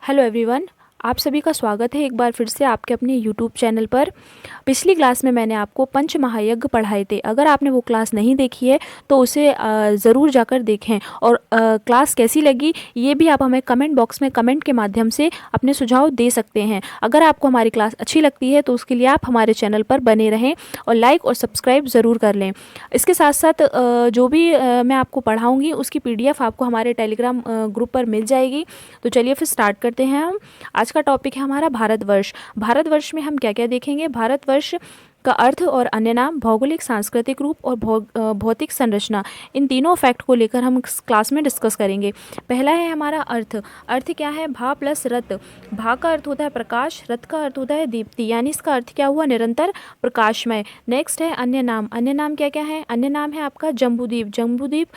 Hello everyone, आप सभी का स्वागत है एक बार फिर से आपके अपने यूट्यूब चैनल पर। पिछली क्लास में मैंने आपको पंच महायज्ञ पढ़ाए थे। अगर आपने वो क्लास नहीं देखी है तो उसे ज़रूर जाकर देखें। और क्लास कैसी लगी ये भी आप हमें कमेंट बॉक्स में कमेंट के माध्यम से अपने सुझाव दे सकते हैं। अगर आपको हमारी क्लास अच्छी लगती है तो उसके लिए आप हमारे चैनल पर बने रहें और लाइक और सब्सक्राइब ज़रूर कर लें। इसके साथ साथ जो भी मैं आपको पढ़ाऊँगी उसकी PDF आपको हमारे टेलीग्राम ग्रुप पर मिल जाएगी। तो चलिए फिर स्टार्ट करते हैं हम। आज का टॉपिक है हमारा भारतवर्ष। भारतवर्ष में हम क्या क्या देखेंगे? भारतवर्ष का अर्थ और अन्य नाम, भौगोलिक सांस्कृतिक रूप और भौतिक संरचना, इन तीनों फैक्ट को लेकर हम इस क्लास में डिस्कस करेंगे। पहला है हमारा अर्थ। अर्थ क्या है? भा प्लस रत। भा का अर्थ होता है प्रकाश, रत का अर्थ होता है दीप्ति, यानी इसका अर्थ क्या हुआ? निरंतर प्रकाशमय। नेक्स्ट है अन्य नाम। अन्य नाम क्या क्या है? अन्य नाम है आपका जम्बूद्वीप। जम्बूद्वीप।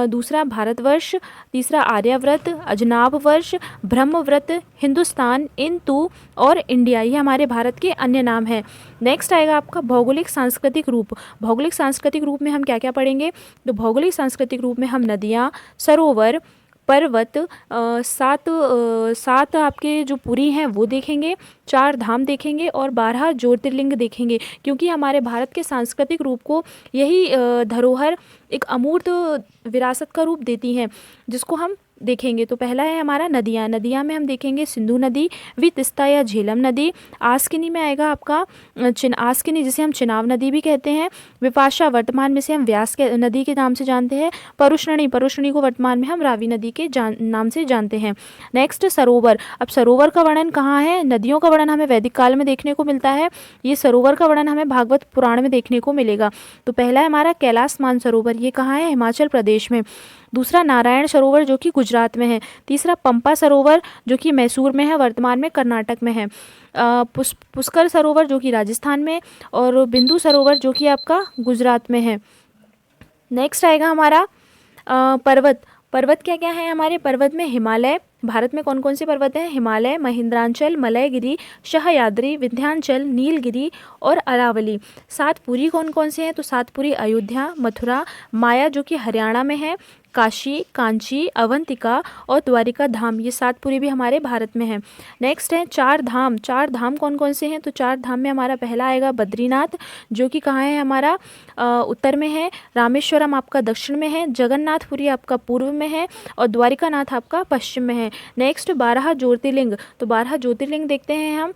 दूसरा भारतवर्ष, तीसरा आर्यव्रत, अजनाब वर्ष, ब्रह्मव्रत, हिंदुस्तान, इंतु और इंडिया, ये हमारे भारत के अन्य नाम हैं। नेक्स्ट आएगा आपका भौगोलिक सांस्कृतिक रूप। भौगोलिक सांस्कृतिक रूप में हम क्या क्या पढ़ेंगे? तो भौगोलिक सांस्कृतिक रूप में हम नदियाँ, सरोवर, पर्वत, सात आपके जो पुरी हैं वो देखेंगे, 4 धाम देखेंगे और 12 ज्योतिर्लिंग देखेंगे। क्योंकि हमारे भारत के सांस्कृतिक रूप को यही धरोहर एक अमूर्त विरासत का रूप देती हैं, जिसको हम देखेंगे। तो पहला है हमारा नदियाँ। नदियाँ में हम देखेंगे सिंधु नदी, वितस्ता या झेलम नदी। आस्किनी में आएगा आपका आस्किनी, जिसे हम चिनाब नदी भी कहते हैं। विपाशा, वर्तमान में से हम व्यास के नदी के नाम से जानते हैं। परुष्णी, परुष्णी को वर्तमान में हम रावी नदी के नाम से जानते हैं। नेक्स्ट सरोवर। अब सरोवर का वर्णन कहाँ है? नदियों का वर्णन हमें वैदिक काल में देखने को मिलता है, ये सरोवर का वर्णन हमें भागवत पुराण में देखने को मिलेगा। तो पहला है हमारा कैलाश मानसरोवर, ये कहाँ है? हिमाचल प्रदेश में। दूसरा नारायण सरोवर जो कि गुजरात में है। तीसरा पंपा सरोवर जो कि मैसूर में है, वर्तमान में कर्नाटक में है। पुष्कर सरोवर जो कि राजस्थान में, और बिंदु सरोवर जो कि आपका गुजरात में है। नेक्स्ट आएगा हमारा पर्वत। पर्वत क्या क्या है हमारे? पर्वत में हिमालय। भारत में कौन कौन से पर्वत हैं? हिमालय, महेंद्रांचल, मलयगिरी, सह्याद्री, विंध्याचल, नीलगिरी और अरावली। सातपुरी कौन कौन से हैं? तो सातपुरी अयोध्या, मथुरा, माया जो कि हरियाणा में है, काशी, कांची, अवंतिका और द्वारिका धाम, ये सातपुरी भी हमारे भारत में है। नेक्स्ट है 4 धाम। 4 धाम कौन कौन से हैं? तो 4 धाम में हमारा पहला आएगा बद्रीनाथ जो कि कहाँ है? हमारा उत्तर में है। रामेश्वरम आपका दक्षिण में है। जगन्नाथपुरी आपका पूर्व में है और द्वारिका नाथ आपका पश्चिम में है। नेक्स्ट 12 ज्योतिर्लिंग। तो 12 ज्योतिर्लिंग देखते हैं हम।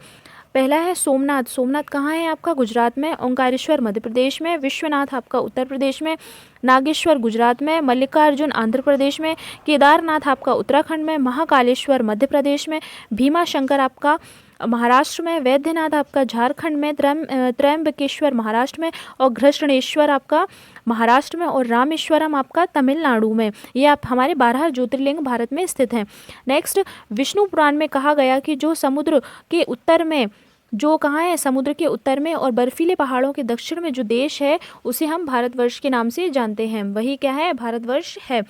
पहला है सोमनाथ। सोमनाथ कहाँ है? आपका गुजरात में। ओंकारेश्वर मध्य प्रदेश में। विश्वनाथ आपका उत्तर प्रदेश में। नागेश्वर गुजरात में। मल्लिकार्जुन आंध्र प्रदेश में। केदारनाथ आपका उत्तराखंड में। महाकालेश्वर मध्य प्रदेश में। भीमा शंकर आपका महाराष्ट्र में। वैद्यनाथ आपका झारखंड में। त्रयंबकेश्वर महाराष्ट्र में और घृष्णेश्वर आपका महाराष्ट्र में और रामेश्वरम आपका तमिलनाडु में। ये आप हमारे 12 ज्योतिर्लिंग भारत में स्थित हैं। नेक्स्ट, विष्णु पुराण में कहा गया कि जो समुद्र के उत्तर में, जो कहाँ है? समुद्र के उत्तर में और बर्फीले पहाड़ों के दक्षिण में जो देश है उसे हम भारतवर्ष के नाम से जानते हैं, वही क्या है? भारतवर्ष है।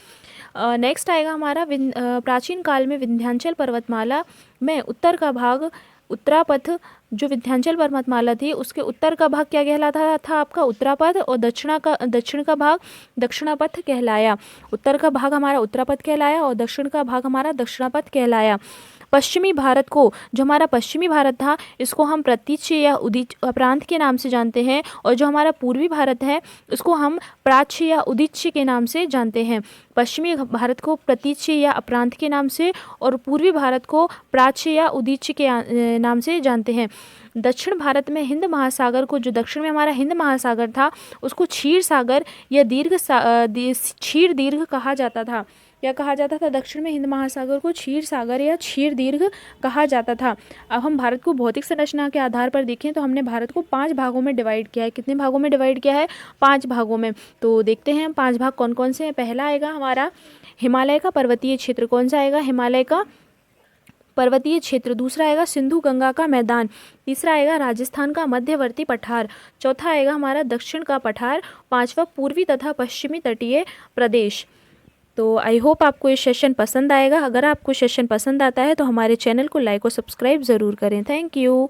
नेक्स्ट आएगा हमारा प्राचीन काल में विंध्याचल पर्वतमाला में उत्तर का भाग उत्तरापथ, जो विंध्याचल पर्वतमाला थी उसके उत्तर का भाग क्या कहलाता था? आपका उत्तरापथ, और दक्षिण का भाग दक्षिणापथ कहलाया। उत्तर का भाग हमारा उत्तरापथ कहलाया और दक्षिण का भाग हमारा दक्षिणापथ कहलाया। पश्चिमी भारत को, जो हमारा पश्चिमी भारत था, इसको हम प्रतीच्य या उदीच्य प्रांत के नाम से जानते हैं, और जो हमारा पूर्वी भारत है उसको हम प्राच्य या उदीच्य के नाम से जानते हैं। पश्चिमी भारत को प्रतीच्य या अपरांत के नाम से और पूर्वी भारत को प्राच्य या उदीच्य के नाम से जानते हैं। दक्षिण भारत में हिंद महासागर को, जो दक्षिण में हमारा हिंद महासागर था, उसको क्षीर सागर या क्षीर दीर्घ कहा जाता था। क्या कहा जाता था? दक्षिण में हिंद महासागर को क्षीर सागर या क्षीर दीर्घ कहा जाता था। अब हम भारत को भौतिक संरचना के आधार पर देखें तो हमने भारत को 5 भागों में डिवाइड किया है। कितने भागों में डिवाइड किया है? 5 भागों में। तो देखते हैं 5 भाग कौन कौन से हैं। पहला आएगा हमारा हिमालय का पर्वतीय क्षेत्र। कौन सा आएगा? हिमालय का पर्वतीय क्षेत्र। दूसरा आएगा सिंधु गंगा का मैदान। तीसरा आएगा राजस्थान का मध्यवर्ती पठार। चौथा आएगा हमारा दक्षिण का पठार। 5वां पूर्वी तथा पश्चिमी तटीय प्रदेश। तो आई होप आपको ये सेशन पसंद आएगा। अगर आपको सेशन पसंद आता है तो हमारे चैनल को लाइक और सब्सक्राइब ज़रूर करें। Thank you.